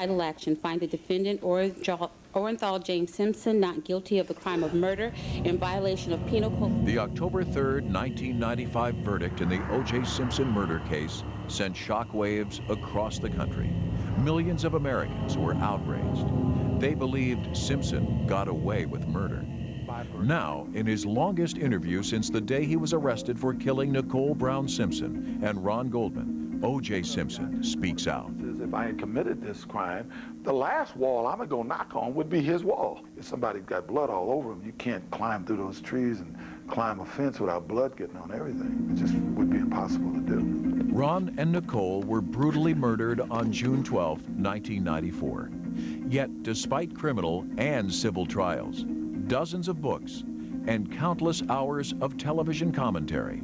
Title action, find the defendant Orenthal James Simpson not guilty of the crime of murder in violation of penal code. The October 3rd, 1995 verdict in the O.J. Simpson murder case sent shockwaves across the country. Millions of Americans were outraged. They believed Simpson got away with murder. Now, in his longest interview since the day he was arrested for killing Nicole Brown Simpson and Ron Goldman, O.J. Simpson speaks out. If I had committed this crime, the last wall I'm gonna go knock on would be his wall. If somebody's got blood all over him, you can't climb through those trees and climb a fence without blood getting on everything. It just would be impossible to do. Ron and Nicole were brutally murdered on June 12, 1994. Yet, despite criminal and civil trials, dozens of books, and countless hours of television commentary,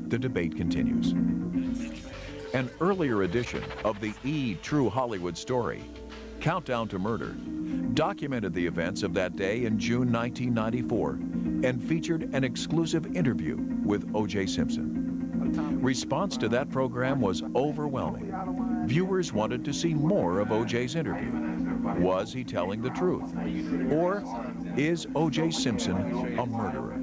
the debate continues. An earlier edition of the True Hollywood Story, Countdown to Murder, documented the events of that day in June 1994 and featured an exclusive interview with O.J. Simpson. Response to that program was overwhelming. Viewers wanted to see more of O.J.'s interview. Was he telling the truth? Or is O.J. Simpson a murderer?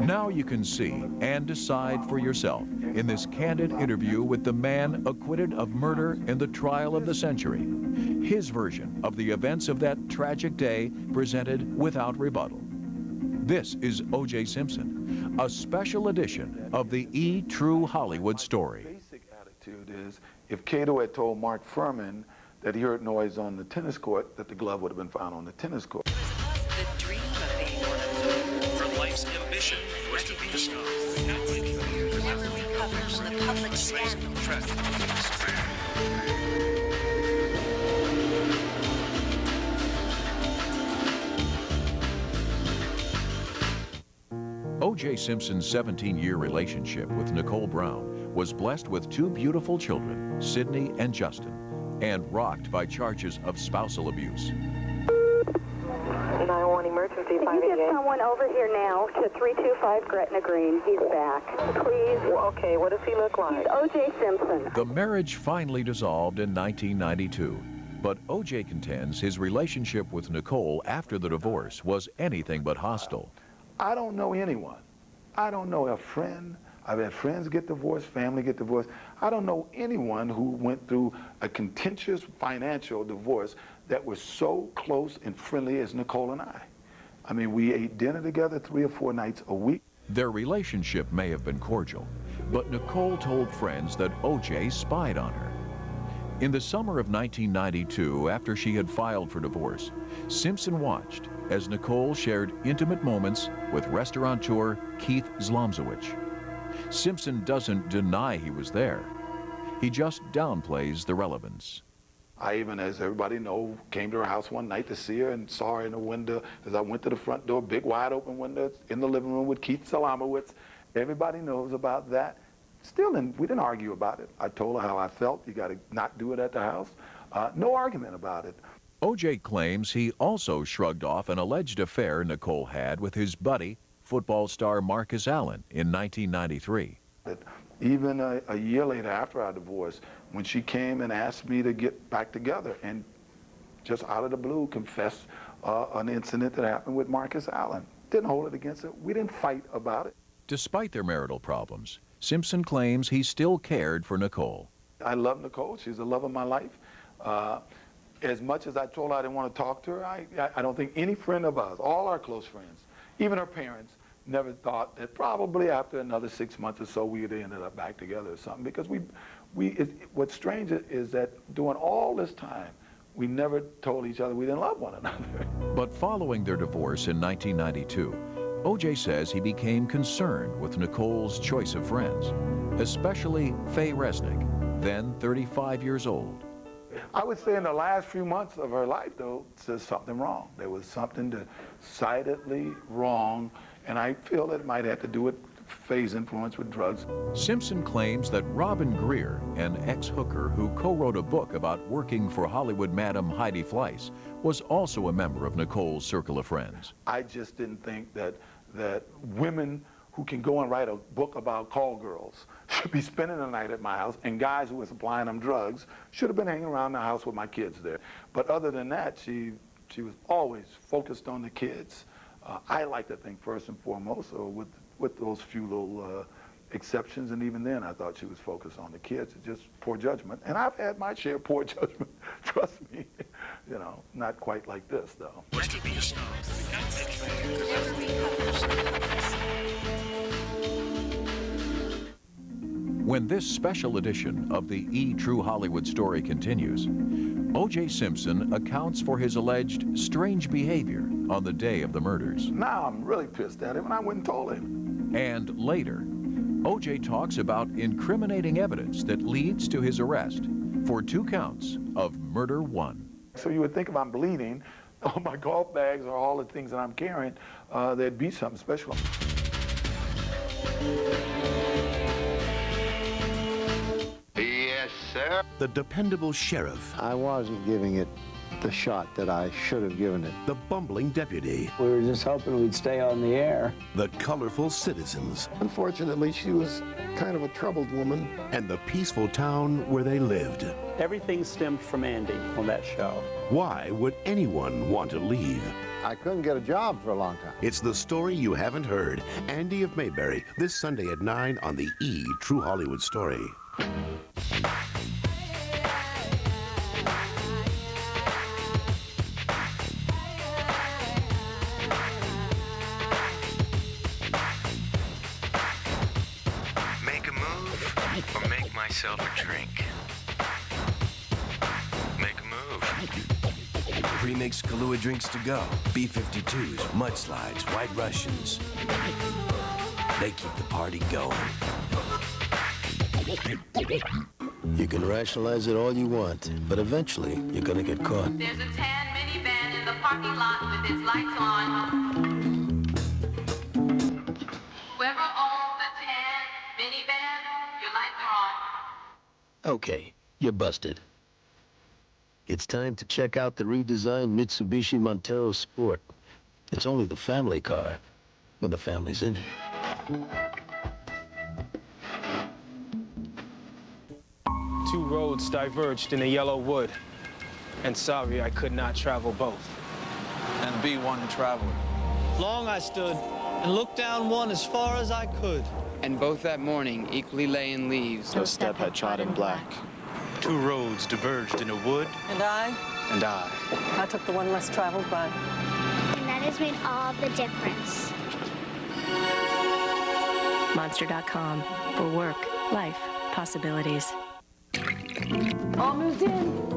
Now you can see and decide for yourself in this candid interview with the man acquitted of murder in the trial of the century. His version of the events of that tragic day presented without rebuttal. This is O.J. Simpson, a special edition of the True Hollywood Story. My basic attitude is, if Cato had told Mark Furman that he heard noise on the tennis court, that the glove would have been found on the tennis court. The dream of being one of them. From life's ambition was to be a star. Never recovers the public scandal. O.J. Simpson's 17-year relationship with Nicole Brown was blessed with two beautiful children, Sydney and Justin, and rocked by charges of spousal abuse. 911 emergency, 588. Can you get someone over here now to 325 Gretna Green? He's back. Please. Well, okay, what does he look like? He's O.J. Simpson. The marriage finally dissolved in 1992, but O.J. contends his relationship with Nicole after the divorce was anything but hostile. I don't know anyone. I don't know a friend. I've had friends get divorced, family get divorced. I don't know anyone who went through a contentious financial divorce that was so close and friendly as Nicole and I. I mean, we ate dinner together 3 or 4 nights a week. Their relationship may have been cordial, but Nicole told friends that O.J. spied on her. In the summer of 1992, after she had filed for divorce, Simpson watched as Nicole shared intimate moments with restaurateur Keith Zlomzowicz. Simpson doesn't deny he was there. He just downplays the relevance. I even, as everybody knows, came to her house one night to see her and saw her in the window as I went to the front door, big wide open window in the living room with Keith Zlomzowicz. Everybody knows about that. Still, we didn't argue about it. I told her how I felt. You got to not do it at the house. No argument about it. O.J. claims he also shrugged off an alleged affair Nicole had with his buddy, football star Marcus Allen, in 1993. Even a year later, after our divorce, when she came and asked me to get back together and just out of the blue confessed an incident that happened with Marcus Allen. Didn't hold it against her. We didn't fight about it. Despite their marital problems, Simpson claims he still cared for Nicole. I love Nicole. She's the love of my life. As much as I told her I didn't want to talk to her, I don't think any friend of ours, all our close friends, even her parents, never thought that probably after another 6 months or so we would have ended up back together or something. Because what's strange is that during all this time, we never told each other we didn't love one another. But following their divorce in 1992, O.J. says he became concerned with Nicole's choice of friends, especially Faye Resnick, then 35 years old. I would say in the last few months of her life, though, there's something wrong. There was something decidedly wrong, and I feel that it might have to do with Faye's influence with drugs. Simpson claims that Robin Greer, an ex-hooker who co-wrote a book about working for Hollywood Madam Heidi Fleiss, was also a member of Nicole's circle of friends. I just didn't think that women who can go and write a book about call girls should be spending the night at my house, and guys who were supplying them drugs should have been hanging around the house with my kids there. But other than that, she was always focused on the kids. I like to think first and foremost, or with those few little exceptions, and even then I thought she was focused on the kids. It's just poor judgment. And I've had my share of poor judgment, trust me. You know, not quite like this, though. West of the snow. When this special edition of the E! True Hollywood Story continues, O.J. Simpson accounts for his alleged strange behavior on the day of the murders. Now I'm really pissed at him, and I went and told him. And later, O.J. talks about incriminating evidence that leads to his arrest for 2 counts of murder 1. So you would think if I'm bleeding, all my golf bags or all the things that I'm carrying, there'd be something special. Yes, sir. The dependable sheriff. I wasn't giving it the shot that I should have given it. The bumbling deputy. We were just hoping we'd stay on the air. The colorful citizens. Unfortunately, she was kind of a troubled woman. And the peaceful town where they lived. Everything stemmed from Andy on that show. Why would anyone want to leave? I couldn't get a job for a long time. It's the story you haven't heard. Andy of Mayberry, this Sunday at 9 on the E! True Hollywood Story. Make a move or make myself a drink. Make a move. Pre-mixed Kahlua drinks to go. B-52s, mudslides, White Russians. They keep the party going. You can rationalize it all you want, but eventually you're gonna get caught. There's a tan minivan in the parking lot with its lights on. Whoever owns the tan minivan, your lights are on. Okay, you're busted. It's time to check out the redesigned Mitsubishi Montero Sport. It's only the family car, when the family's in it. Two roads diverged in the yellow wood, and sorry I could not travel both. And be one traveler. Long I stood and looked down one as far as I could. And both that morning equally lay in leaves. No step had trod in black. Two roads diverged in a wood. And I? And I. I took the one less traveled by. And that has made all the difference. Monster.com. For work, life, possibilities. All moved in.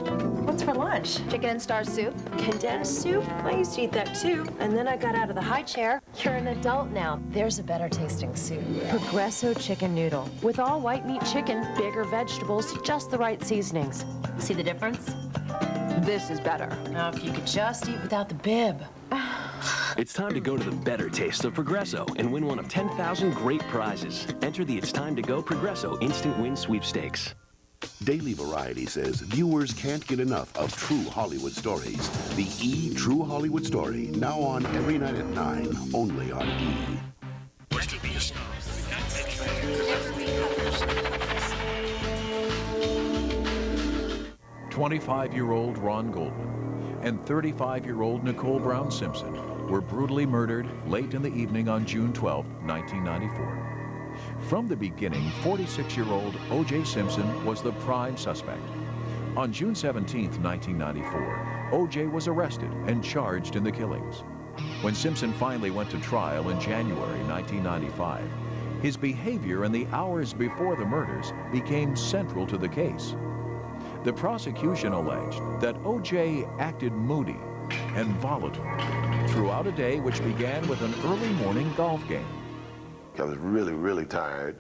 What's for lunch? Chicken and star soup. Condensed soup? I used to eat that too. And then I got out of the high chair. You're an adult now. There's a better tasting soup. Progresso chicken noodle. With all white meat chicken, bigger vegetables, just the right seasonings. See the difference? This is better. Now, if you could just eat without the bib. It's time to go to the better taste of Progresso and win one of 10,000 great prizes. Enter the It's Time to Go Progresso Instant Win Sweepstakes. Daily Variety says viewers can't get enough of true Hollywood stories. The E! True Hollywood Story, now on every night at 9, only on E! West of the snow. 25-year-old Ron Goldman and 35-year-old Nicole Brown Simpson were brutally murdered late in the evening on June 12, 1994. From the beginning, 46-year-old O.J. Simpson was the prime suspect. On June 17, 1994, O.J. was arrested and charged in the killings. When Simpson finally went to trial in January 1995, his behavior in the hours before the murders became central to the case. The prosecution alleged that O.J. acted moody and volatile throughout a day which began with an early morning golf game. I was really, really tired,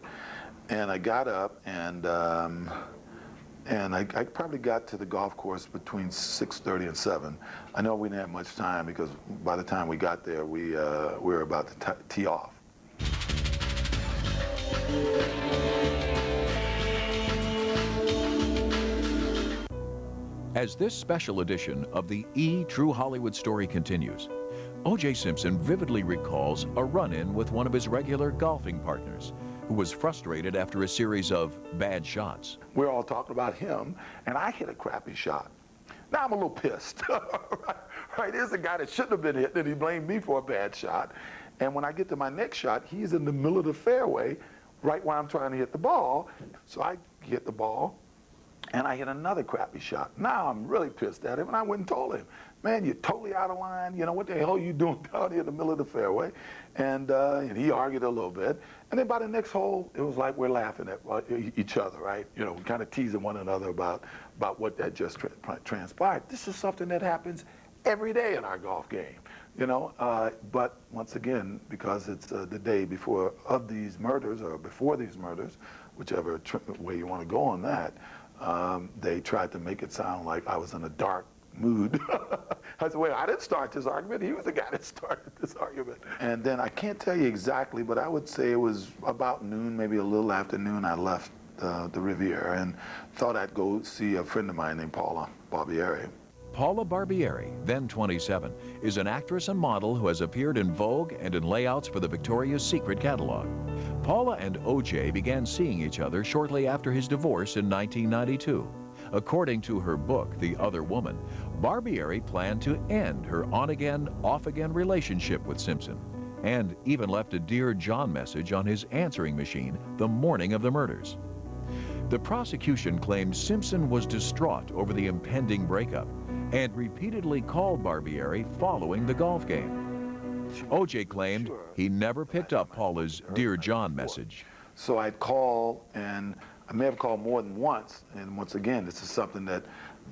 and I got up and I probably got to the golf course between 6:30 and 7. I know we didn't have much time because by the time we got there, we were about to tee off. As this special edition of the E! True Hollywood Story continues, O.J. Simpson vividly recalls a run-in with one of his regular golfing partners who was frustrated after a series of bad shots. We're all talking about him, and I hit a crappy shot. Now I'm a little pissed. Right? Here's a guy that shouldn't have been hit, and he blamed me for a bad shot. And when I get to my next shot, he's in the middle of the fairway, right where I'm trying to hit the ball. So I hit the ball, and I hit another crappy shot. Now I'm really pissed at him, and I went and told him, man, you're totally out of line. You know, what the hell are you doing down here in the middle of the fairway? And he argued a little bit. And then by the next hole, it was like we're laughing at each other, right? You know, kind of teasing one another about what that just transpired. This is something that happens every day in our golf game, you know. But once again, because it's the day before of these murders, or before these murders, whichever way you want to go on that, they tried to make it sound like I was in a dark mood. I said, wait, I didn't start this argument. He was the guy that started this argument. And then I can't tell you exactly, but I would say it was about noon, maybe a little after noon, I left the Riviera and thought I'd go see a friend of mine named Paula Barbieri. Paula Barbieri, then 27, is an actress and model who has appeared in Vogue and in layouts for the Victoria's Secret catalog. Paula and O.J. began seeing each other shortly after his divorce in 1992. According to her book, The Other Woman, Barbieri planned to end her on-again, off-again relationship with Simpson, and even left a Dear John message on his answering machine the morning of the murders. The prosecution claimed Simpson was distraught over the impending breakup and repeatedly called Barbieri following the golf game. O.J. claimed he never picked up Paula's Dear John message. So I'd call, and I may have called more than once, and once again, this is something that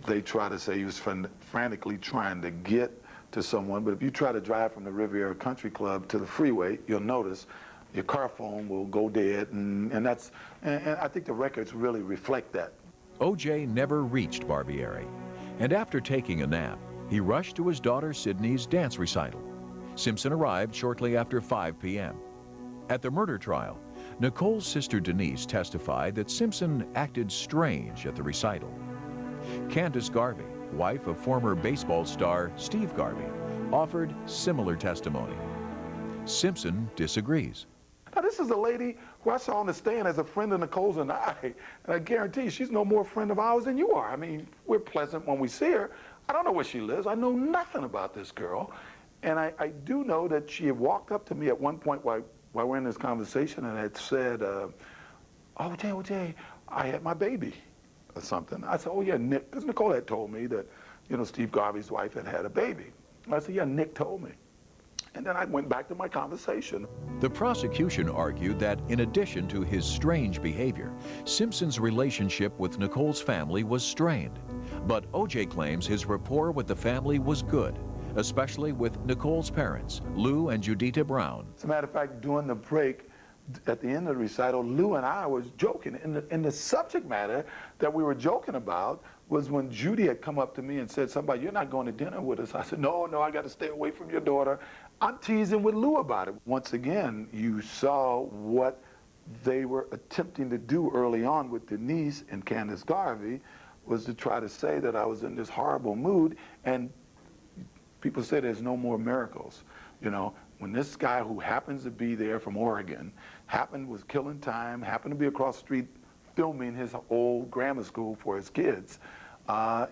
they try to say he was frantically trying to get to someone, but if you try to drive from the Riviera Country Club to the freeway, you'll notice your car phone will go dead, and I think the records really reflect that. O.J. never reached Barbieri, and after taking a nap, he rushed to his daughter Sydney's dance recital. Simpson arrived shortly after 5 p.m. At the murder trial, Nicole's sister Denise testified that Simpson acted strange at the recital. Candace Garvey, wife of former baseball star Steve Garvey, offered similar testimony. Simpson disagrees. Now, this is a lady who I saw on the stand as a friend of Nicole's and I guarantee you she's no more friend of ours than you are. I mean, we're pleasant when we see her. I don't know where she lives. I know nothing about this girl. And I do know that she had walked up to me at one point while we're in this conversation and had said, O.J., I had my baby or something. I said, oh yeah, Nick, because Nicole had told me that, you know, Steve Garvey's wife had had a baby. I said, yeah, Nick told me. And then I went back to my conversation. The prosecution argued that in addition to his strange behavior, Simpson's relationship with Nicole's family was strained. But O.J. claims his rapport with the family was good, especially with Nicole's parents, Lou and Judita Brown. As a matter of fact, during the break, at the end of the recital, Lou and I was joking. And the subject matter that we were joking about was when Judy had come up to me and said, somebody, you're not going to dinner with us. I said, no, I got to stay away from your daughter. I'm teasing with Lou about it. Once again, you saw what they were attempting to do early on with Denise and Candace Garvey was to try to say that I was in this horrible mood. And people say there's no more miracles. You know, when this guy who happens to be there from Oregon, was killing time, happened to be across the street filming his old grammar school for his kids,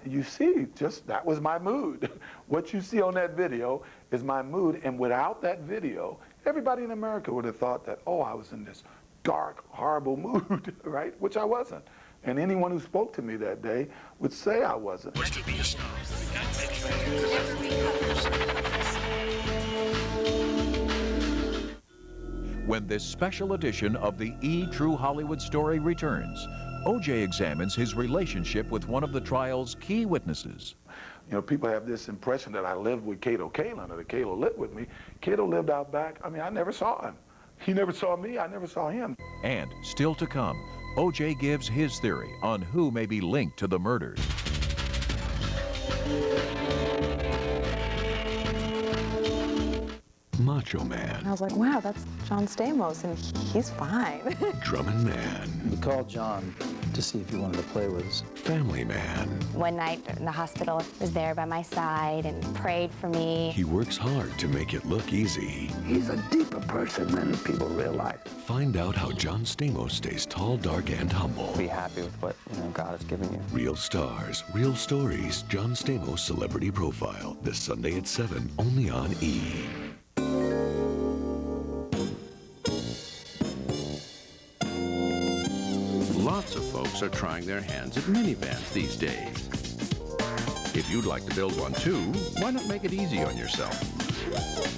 you see, just that was my mood. What you see on that video is my mood, and without that video, everybody in America would have thought that, oh, I was in this dark, horrible mood, right? Which I wasn't. And anyone who spoke to me that day would say I wasn't. When this special edition of the E! True Hollywood Story returns, O.J. examines his relationship with one of the trial's key witnesses. You know, people have this impression that I lived with Cato Kalin, or that Cato lived with me. Cato lived out back. I mean, I never saw him. He never saw me. I never saw him. And still to come, O.J. gives his theory on who may be linked to the murders. Macho Man. I was like, wow, that's John Stamos, and he's fine. Drumming Man. We called John to to see if he wanted to play with us. Family man. One night in the hospital, was there by my side and prayed for me. He works hard to make it look easy. He's a deeper person than people realize. Find out how John Stamos stays tall, dark, and humble. Be happy with what God has given you. Real stars, real stories. John Stamos Celebrity Profile. This Sunday at 7, only on E! Lots of folks are trying their hands at minivans these days. If you'd like to build one too, why not make it easy on yourself?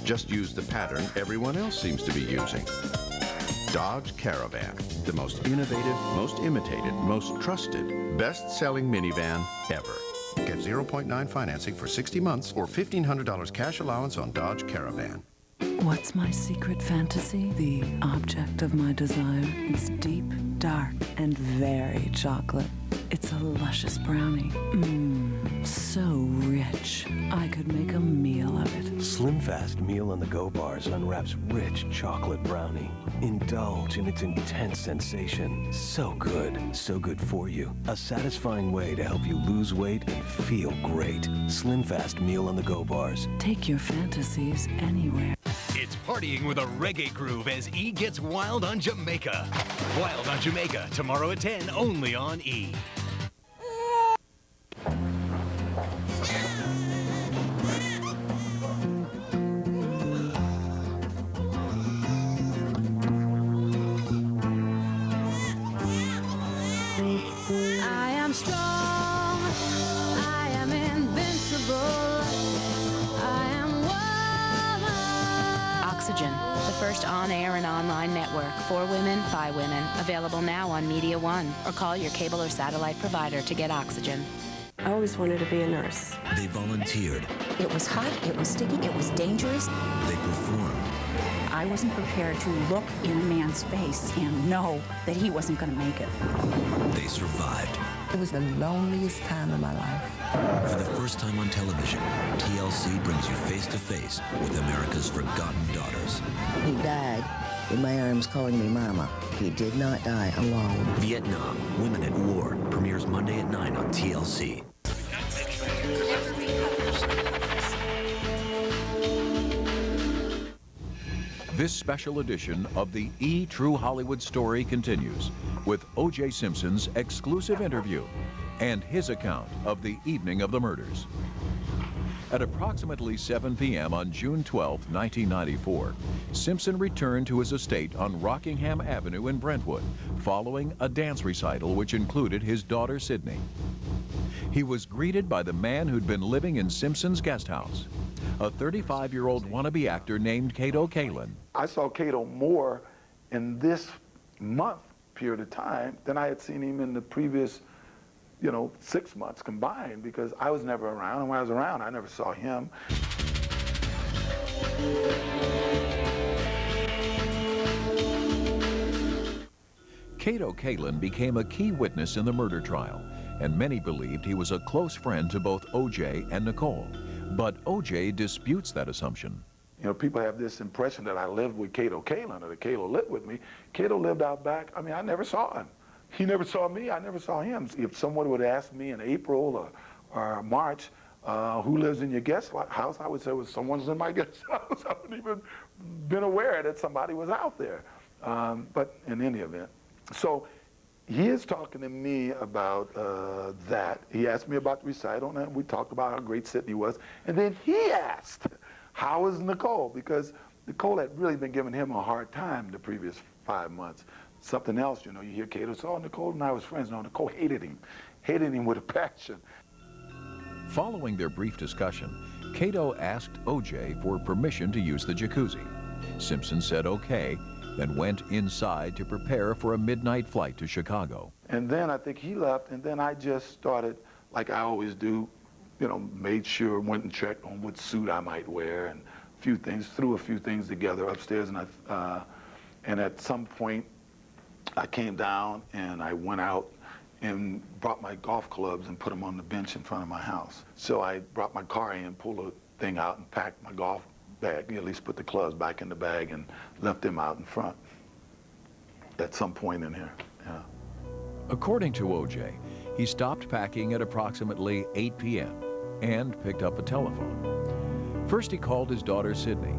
Just use the pattern everyone else seems to be using. Dodge Caravan, the most innovative, most imitated, most trusted, best-selling minivan ever. Get 0.9 financing for 60 months or $1,500 cash allowance on Dodge Caravan. What's my secret fantasy? The object of my desire. It's deep, dark, and very chocolate. It's a luscious brownie. So rich. I could make a meal of it. Slim Fast Meal on the Go bars unwraps rich chocolate brownie. Indulge in its intense sensation. So good for you. A satisfying way to help you lose weight and feel great. Slim Fast Meal on the Go bars. Take your fantasies anywhere. It's partying with a reggae groove as E gets wild on Jamaica. Wild on Jamaica, tomorrow at 10, only on E! I am strong. I am invincible. I am woman. Oxygen, the first on-air and online network for women, by women. Available now on Media One, or call your cable or satellite provider to get Oxygen. I always wanted to be a nurse. They volunteered. It was hot, it was sticky, it was dangerous. They performed. I wasn't prepared to look in a man's face and know that he wasn't going to make it. They survived. It was the loneliest time of my life. For the first time on television, TLC brings you face to face with America's forgotten daughters. He died with my arms calling me Mama. He did not die alone. Vietnam, Women at War, premieres Monday at 9 on TLC. This special edition of the E! True Hollywood Story continues with O.J. Simpson's exclusive interview and his account of the evening of the murders. At approximately 7 p.m. on June 12, 1994, Simpson returned to his estate on Rockingham Avenue in Brentwood following a dance recital which included his daughter Sydney. He was greeted by the man who'd been living in Simpson's guest house, a 35-year-old wannabe actor named Kato Kaelin. I saw Kato more in this month period of time than I had seen him in the previous, 6 months combined, because I was never around, and when I was around, I never saw him. Kato Kaelin became a key witness in the murder trial, and many believed he was a close friend to both O.J. and Nicole. But O.J. disputes that assumption. People have this impression that I lived with Kato Kaelin, or that Kato lived with me. Kato lived out back. I mean, I never saw him. He never saw me. I never saw him. If someone would ask me in April or March, who lives in your guest house, I would say, well, someone's in my guest house. I wouldn't even been aware that somebody was out there. But in any event. So he is talking to me about that. He asked me about the recital, and we talked about how great Sydney was. And then he asked, how is Nicole? Because Nicole had really been giving him a hard time the previous 5 months. Something else, you hear Kato say, oh, Nicole and I was friends. No, Nicole hated him with a passion. Following their brief discussion, Kato asked O.J. for permission to use the jacuzzi. Simpson said okay, then went inside to prepare for a midnight flight to Chicago. And then I think he left, and then I just started, like I always do, made sure, went and checked on what suit I might wear, and a few things, threw a few things together upstairs, and at some point, I came down and I went out and brought my golf clubs and put them on the bench in front of my house. So I brought my car in, pulled a thing out, and packed my golf bag, at least put the clubs back in the bag, and left them out in front at some point in here. Yeah. According to O.J., he stopped packing at approximately 8 p.m. and picked up a telephone. First, he called his daughter Sydney,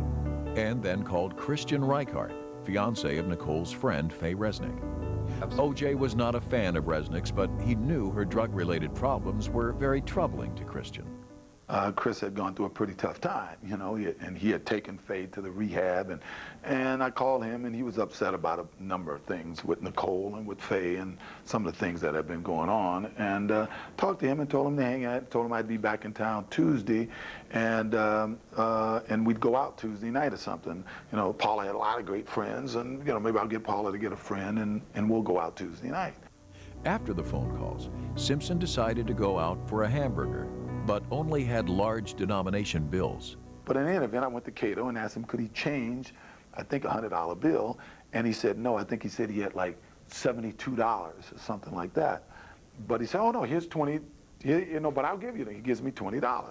and then called Christian Reichardt, fiancé of Nicole's friend, Faye Resnick. O.J. was not a fan of Resnick's, but he knew her drug-related problems were very troubling to Christian. Chris had gone through a pretty tough time, you know, and he had taken Faye to the rehab, and I called him, and he was upset about a number of things with Nicole and with Faye and some of the things that had been going on, and talked to him and told him to hang out, told him I'd be back in town Tuesday, and we'd go out Tuesday night or something. You know, Paula had a lot of great friends, and, you know, maybe I'll get Paula to get a friend, and we'll go out Tuesday night. After the phone calls, Simpson decided to go out for a hamburger, but only had large denomination bills. But in any event, I went to Cato and asked him, could he change, I think, a $100 bill? And he said no. I think he said he had like $72 or something like that. But he said, oh no, here's 20, you know, but I'll give you that. He gives me $20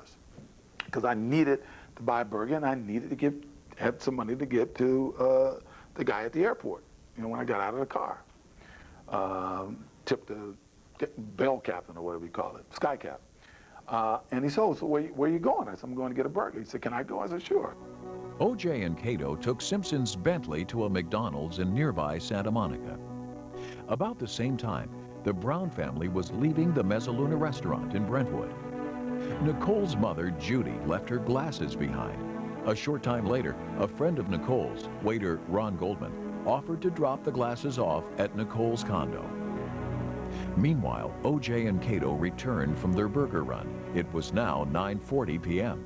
because I needed to buy a burger, and I needed to have some money to get to the guy at the airport, you know, when I got out of the car. Tipped the bell captain, or whatever you call it, sky cap. And he said, oh, so where are you going? I said, I'm going to get a burger. He said, can I go? I said, sure. O.J. and Cato took Simpson's Bentley to a McDonald's in nearby Santa Monica. About the same time, the Brown family was leaving the Mezzaluna restaurant in Brentwood. Nicole's mother, Judy, left her glasses behind. A short time later, a friend of Nicole's, waiter Ron Goldman, offered to drop the glasses off at Nicole's condo. Meanwhile, O.J. and Cato returned from their burger run. It was now 9:40 p.m.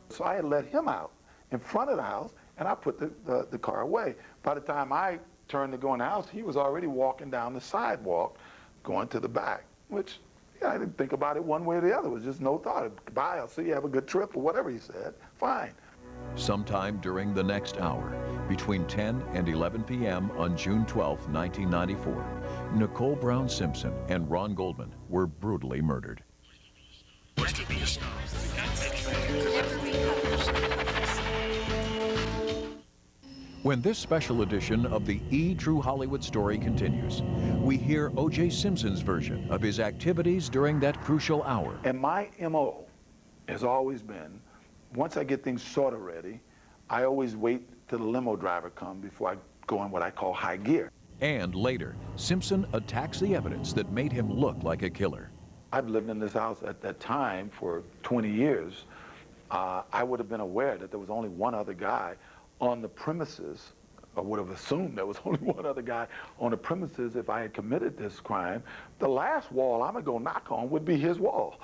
So I had let him out in front of the house, and I put the car away. By the time I turned to go in the house, he was already walking down the sidewalk, going to the back, which, yeah, I didn't think about it one way or the other. It was just no thought. Bye, I'll see you, have a good trip, or whatever he said. Fine. Sometime during the next hour, between 10 and 11 p.m. on June 12, 1994, Nicole Brown Simpson and Ron Goldman were brutally murdered. When this special edition of the E! True Hollywood Story continues, we hear O.J. Simpson's version of his activities during that crucial hour. And my M.O. has always been, once I get things sort of ready, I always wait till the limo driver comes before I go in what I call high gear. And later, Simpson attacks the evidence that made him look like a killer. I've lived in this house at that time for 20 years. I would have been aware that there was only one other guy on the premises. I would have assumed there was only one other guy on the premises if I had committed this crime. The last wall I'm gonna go knock on would be his wall,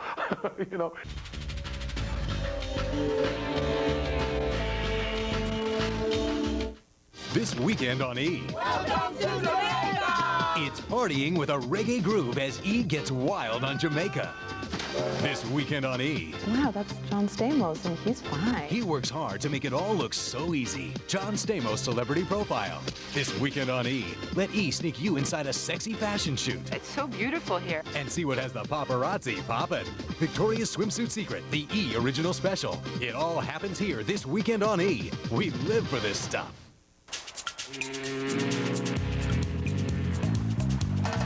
you know. This weekend on E! Welcome to Jamaica! It's partying with a reggae groove as E gets wild on Jamaica. This weekend on E! Wow, that's John Stamos, and he's fine. He works hard to make it all look so easy. John Stamos Celebrity Profile. This weekend on E! Let E! sneak you inside a sexy fashion shoot. It's so beautiful here. And see what has the paparazzi poppin'. Victoria's Swimsuit Secret, the E! Original Special. It all happens here this weekend on E! We live for this stuff.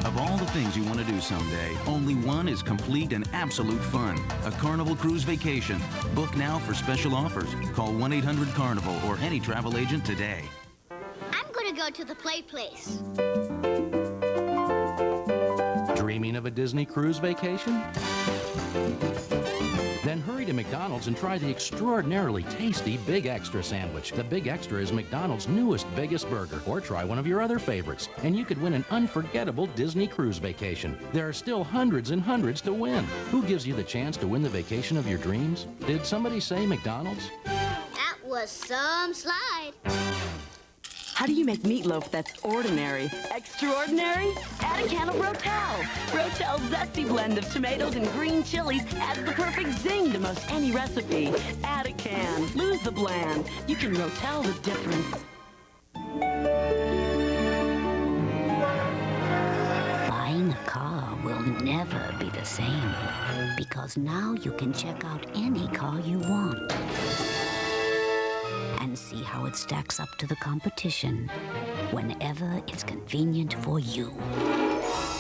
Of all the things you want to do someday, only one is complete and absolute fun. A Carnival Cruise Vacation. Book now for special offers. Call 1-800-CARNIVAL or any travel agent today. I'm going to go to the play place. Dreaming of a Disney cruise vacation? Then hurry to McDonald's and try the extraordinarily tasty Big Extra sandwich. The Big Extra is McDonald's newest, biggest burger. Or try one of your other favorites, and you could win an unforgettable Disney cruise vacation. There are still hundreds and hundreds to win. Who gives you the chance to win the vacation of your dreams? Did somebody say McDonald's? That was some slide. How do you make meatloaf that's ordinary? Extraordinary? Add a can of Rotel. Rotel's zesty blend of tomatoes and green chilies adds the perfect zing to most any recipe. Add a can. Lose the bland. You can Rotel the difference. Buying a car will never be the same, because now you can check out any car you want and see how it stacks up to the competition whenever it's convenient for you.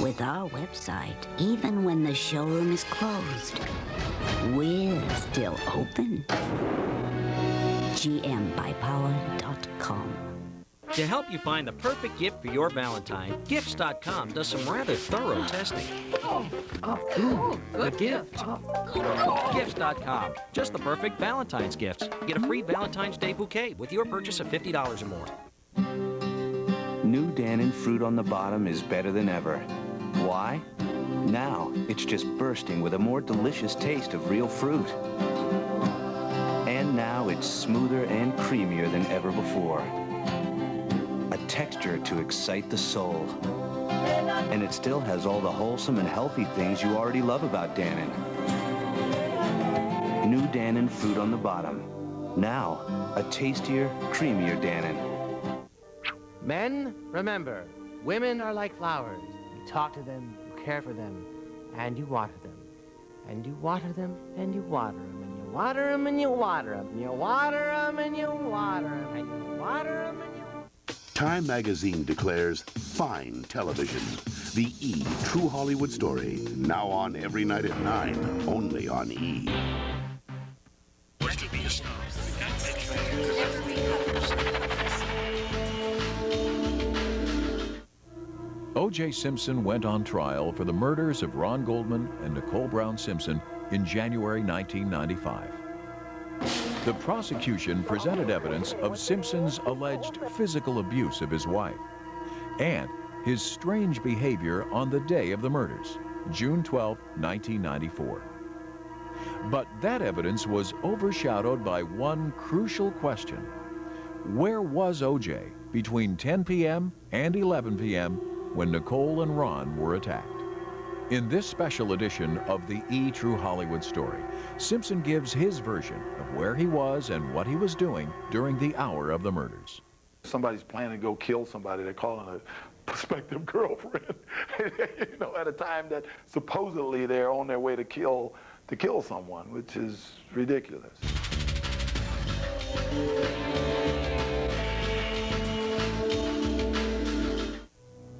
With our website, even when the showroom is closed, we're still open. GMByPower.com. To help you find the perfect gift for your Valentine, Gifts.com does some rather thorough testing. Good gift. Gifts.com, just the perfect Valentine's gifts. Get a free Valentine's Day bouquet with your purchase of $50 or more. New Dannon fruit on the bottom is better than ever. Why? Now, it's just bursting with a more delicious taste of real fruit. And now it's smoother and creamier than ever before. A texture to excite the soul. And it still has all the wholesome and healthy things you already love about Dannon. New Dannon fruit on the bottom. Now, a tastier, creamier Dannon. Men, remember, women are like flowers. You talk to them, you care for them, and you water them. And you water them, and you water them, and you water them, and you water them, and you water them, and you water them, and you water them, and you... Time magazine declares fine television. The E! True Hollywood Story. Now on every night at 9, only on E! O.J. Simpson went on trial for the murders of Ron Goldman and Nicole Brown Simpson in January 1995. The prosecution presented evidence of Simpson's alleged physical abuse of his wife and his strange behavior on the day of the murders, June 12, 1994. But that evidence was overshadowed by one crucial question. Where was O.J. between 10 p.m. and 11 p.m. when Nicole and Ron were attacked? In this special edition of the E! True Hollywood Story, Simpson gives his version of where he was and what he was doing during the hour of the murders. Somebody's planning to go kill somebody, they're calling a prospective girlfriend, you know, at a time that supposedly they're on their way to kill someone, which is ridiculous.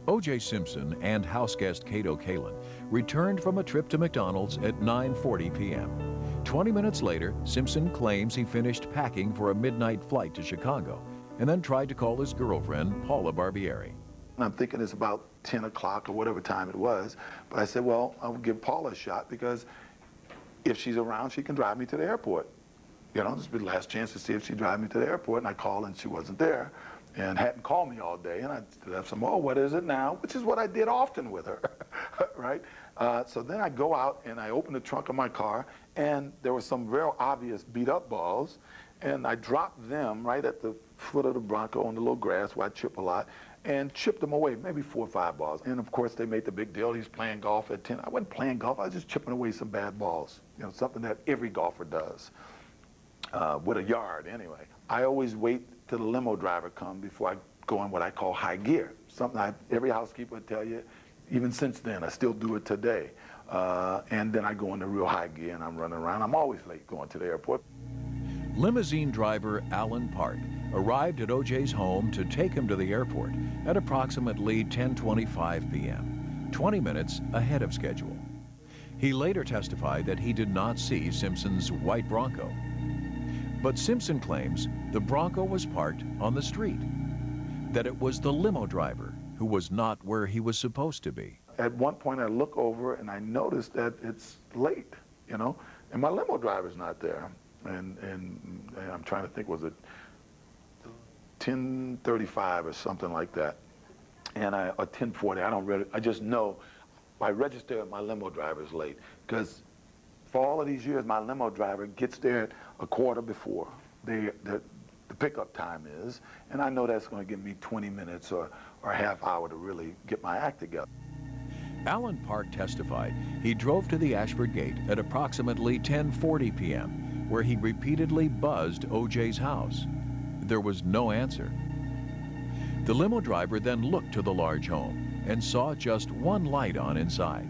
O.J. Simpson and houseguest Cato Kalin returned from a trip to McDonald's at 9:40 p.m. 20 minutes later, Simpson claims he finished packing for a midnight flight to Chicago and then tried to call his girlfriend, Paula Barbieri. I'm thinking it's about 10 o'clock or whatever time it was, but I said, well, I'll give Paula a shot because if she's around, she can drive me to the airport. You know, this would be the last chance to see if she'd drive me to the airport, and I called and she wasn't there. And hadn't called me all day, and I left some, oh, what is it now? Which is what I did often with her, right? So then I go out and I open the trunk of my car, and there were some real obvious beat-up balls, and I dropped them right at the foot of the Bronco on the little grass where I chip a lot, and chipped them away, maybe 4 or 5 balls. And of course, they made the big deal. He's playing golf at 10. I wasn't playing golf. I was just chipping away some bad balls, you know, something that every golfer does, with a yard anyway. I always wait till the limo driver come before I go in what I call high gear. Something every housekeeper would tell you, even since then, I still do it today. And then I go into real high gear and I'm running around. I'm always late going to the airport. Limousine driver Alan Park arrived at O.J.'s home to take him to the airport at approximately 10:25 p.m., 20 minutes ahead of schedule. He later testified that he did not see Simpson's white Bronco. But Simpson claims the Bronco was parked on the street, that it was the limo driver who was not where he was supposed to be. At one point I look over and I notice that it's late, you know, and my limo driver's not there. And I'm trying to think, was it 10:35 or something like that? And or 10:40, I don't really, I just know I register my limo driver's late because for all of these years, my limo driver gets there a quarter before the pickup time is, and I know that's going to give me 20 minutes or a half hour to really get my act together. Alan Park testified he drove to the Ashford Gate at approximately 10:40 p.m., where he repeatedly buzzed O.J.'s house. There was no answer. The limo driver then looked to the large home and saw just one light on inside.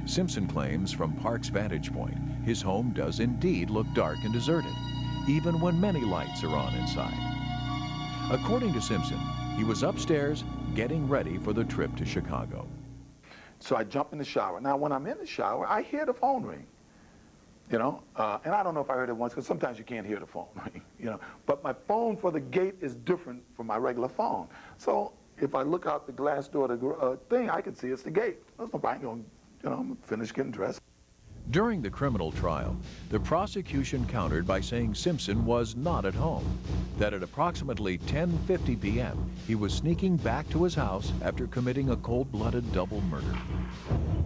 Simpson claims from Park's vantage point, his home does indeed look dark and deserted, even when many lights are on inside. According to Simpson, he was upstairs getting ready for the trip to Chicago. So I jump in the shower. Now, when I'm in the shower, I hear the phone ring, you know, and I don't know if I heard it once, because sometimes you can't hear the phone ring, you know. But my phone for the gate is different from my regular phone. So if I look out the glass door of the thing, I can see it's the gate. There's no point going, you know, I'm finished getting dressed. During the criminal trial, the prosecution countered by saying Simpson was not at home, that at approximately 10:50 p.m., he was sneaking back to his house after committing a cold-blooded double murder.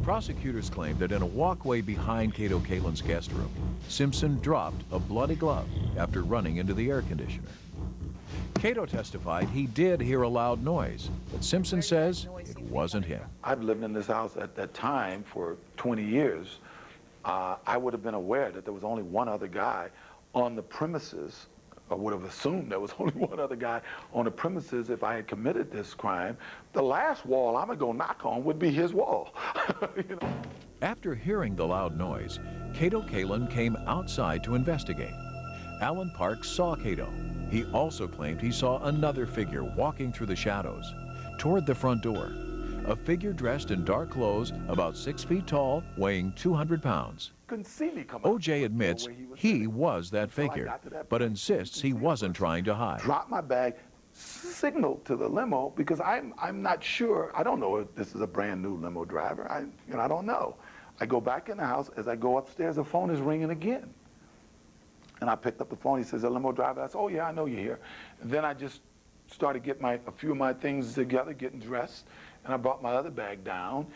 Prosecutors claimed that in a walkway behind Cato Kalin's guest room, Simpson dropped a bloody glove after running into the air conditioner. Cato testified he did hear a loud noise, but Simpson says it wasn't him. I've lived in this house at that time for 20 years. I would have been aware that there was only one other guy on the premises. I would have assumed there was only one other guy on the premises if I had committed this crime. The last wall I'm gonna go knock on would be his wall. You know? After hearing the loud noise, Cato Kalin came outside to investigate. Alan Parks saw Cato. He also claimed he saw another figure walking through the shadows toward the front door. A figure dressed in dark clothes, about 6 feet tall, weighing 200 pounds. Couldn't see me come O.J. admits he was that figure, but insists he wasn't trying to hide. Drop my bag, signaled to the limo, because I'm not sure. I don't know if this is a brand new limo driver. I don't know. I go back in the house. As I go upstairs, the phone is ringing again. And I picked up the phone. He says, a limo driver. I said, oh, yeah, I know you're here. And then I just started getting a few of my things together, getting dressed, and I brought my other bag down.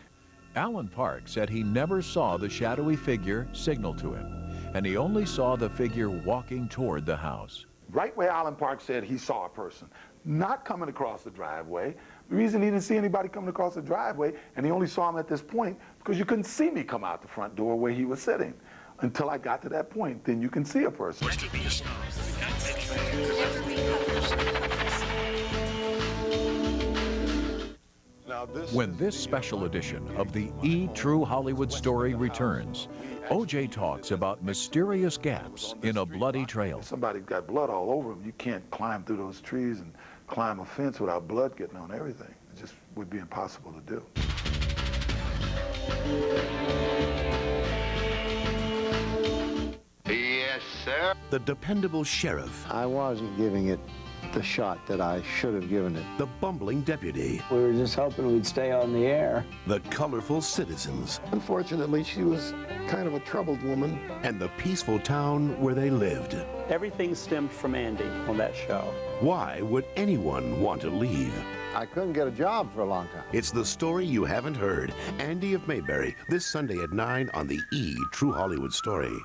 Alan Parks said he never saw the shadowy figure signal to him, and he only saw the figure walking toward the house. Right where Alan Parks said he saw a person, not coming across the driveway. The reason he didn't see anybody coming across the driveway, and he only saw him at this point, because you couldn't see me come out the front door where he was sitting. Until I got to that point, then you can see a person. When this special edition of the E! True Hollywood Story returns, O.J. talks about mysterious gaps in a bloody trail. Somebody's got blood all over him. You can't climb through those trees and climb a fence without blood getting on everything. It just would be impossible to do. Yes, sir. The dependable sheriff. I wasn't giving it the shot that I should have given it. The bumbling deputy. We were just hoping we'd stay on the air. The colorful citizens. Unfortunately, she was kind of a troubled woman. And the peaceful town where they lived. Everything stemmed from Andy on that show. Why would anyone want to leave? I couldn't get a job for a long time. It's the story you haven't heard. Andy of Mayberry, this Sunday at 9 on the E! True Hollywood Story.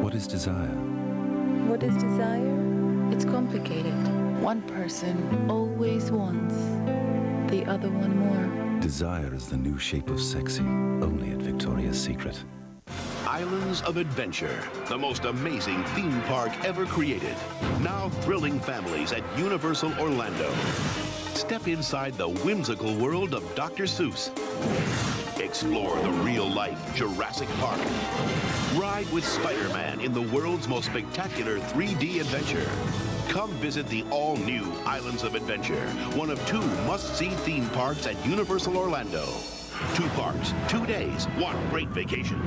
What is desire? What is desire? It's complicated. One person always wants the other one more. Desire is the new shape of sexy, only at Victoria's Secret. Islands of Adventure, the most amazing theme park ever created. Now thrilling families at Universal Orlando. Step inside the whimsical world of Dr. Seuss. Explore the real-life Jurassic Park. Ride with Spider-Man in the world's most spectacular 3D adventure. Come visit the all-new Islands of Adventure, one of 2 must-see theme parks at Universal Orlando. 2 parks, 2 days, 1 great vacation.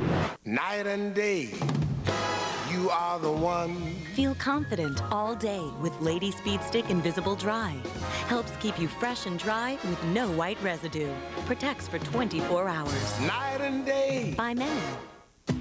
Night and day, you are the one. Feel confident all day with Lady Speed Stick Invisible Dry. Helps keep you fresh and dry with no white residue. Protects for 24 hours. Night and day. By men.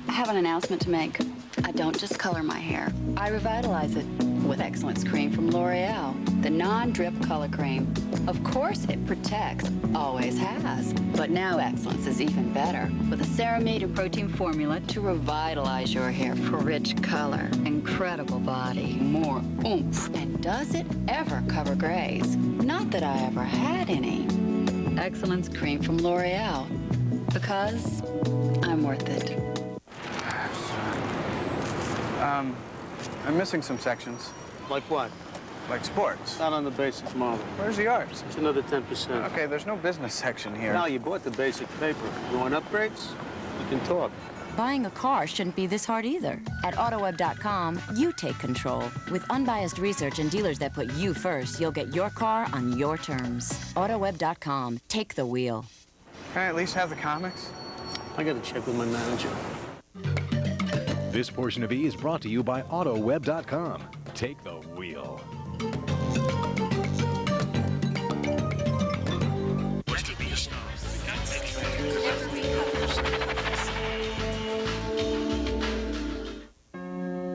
I have an announcement to make. I don't just color my hair. I revitalize it with Excellence Cream from L'Oreal, the non-drip color cream. Of course it protects, always has. But now Excellence is even better with a ceramide and protein formula to revitalize your hair for rich color, incredible body, more oomph. And does it ever cover grays? Not that I ever had any. Excellence Cream from L'Oreal, because I'm worth it. I'm missing some sections. Like what? Like sports. Not on the basics model. Where's the arts? It's another 10%. Okay, there's no business section here. Now, you bought the basic paper. You want upgrades? We can talk. Buying a car shouldn't be this hard either. At AutoWeb.com, you take control. With unbiased research and dealers that put you first, you'll get your car on your terms. AutoWeb.com. Take the wheel. Can I at least have the comics? I gotta check with my manager. This portion of E is brought to you by AutoWeb.com. Take the wheel.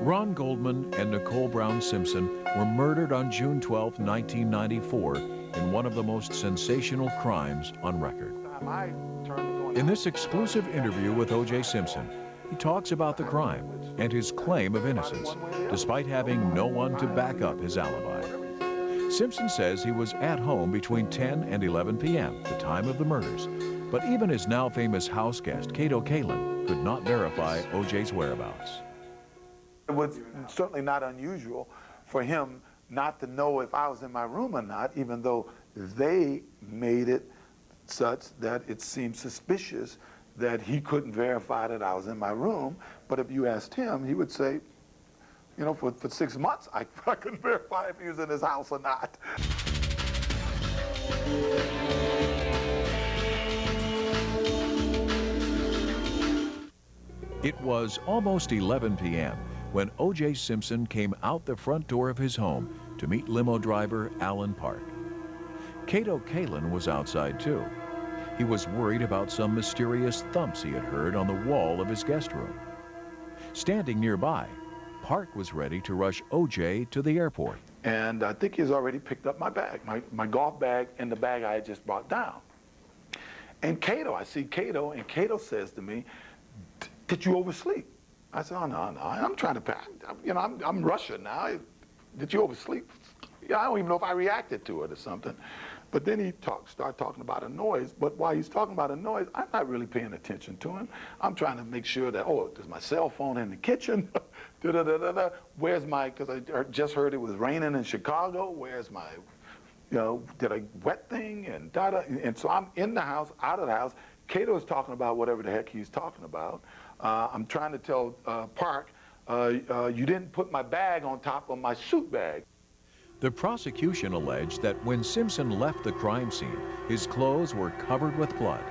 Ron Goldman and Nicole Brown Simpson were murdered on June 12, 1994, in one of the most sensational crimes on record. In this exclusive interview with O.J. Simpson, he talks about the crime and his claim of innocence, despite having no one to back up his alibi. Simpson says he was at home between 10 and 11 p.m., the time of the murders, but even his now famous house guest, Cato Kalin, could not verify O.J.'s whereabouts. It was certainly not unusual for him not to know if I was in my room or not, even though they made it such that it seemed suspicious that he couldn't verify that I was in my room. But if you asked him, he would say, you know, for 6 months, I couldn't verify if he was in his house or not. It was almost 11 p.m. when O.J. Simpson came out the front door of his home to meet limo driver Alan Park. Cato Kalin was outside too. He was worried about some mysterious thumps he had heard on the wall of his guest room. Standing nearby, Park was ready to rush O.J. to the airport. And I think he's already picked up my bag, my golf bag and the bag I had just brought down. And Cato, I see Cato, and Cato says to me, "Did you oversleep?" I said, "Oh, no, I'm trying to pack. You know, I'm rushing now. Did you oversleep?" Yeah, I don't even know if I reacted to it or something. But then he started talking about a noise. But while he's talking about a noise, I'm not really paying attention to him. I'm trying to make sure that, oh, there's my cell phone in the kitchen. Where's my, because I just heard it was raining in Chicago. Where's my, you know, did I wet thing? And And so I'm in the house, out of the house. Cato is talking about whatever the heck he's talking about. I'm trying to tell Park, you didn't put my bag on top of my suit bag. The prosecution alleged that when Simpson left the crime scene, his clothes were covered with blood.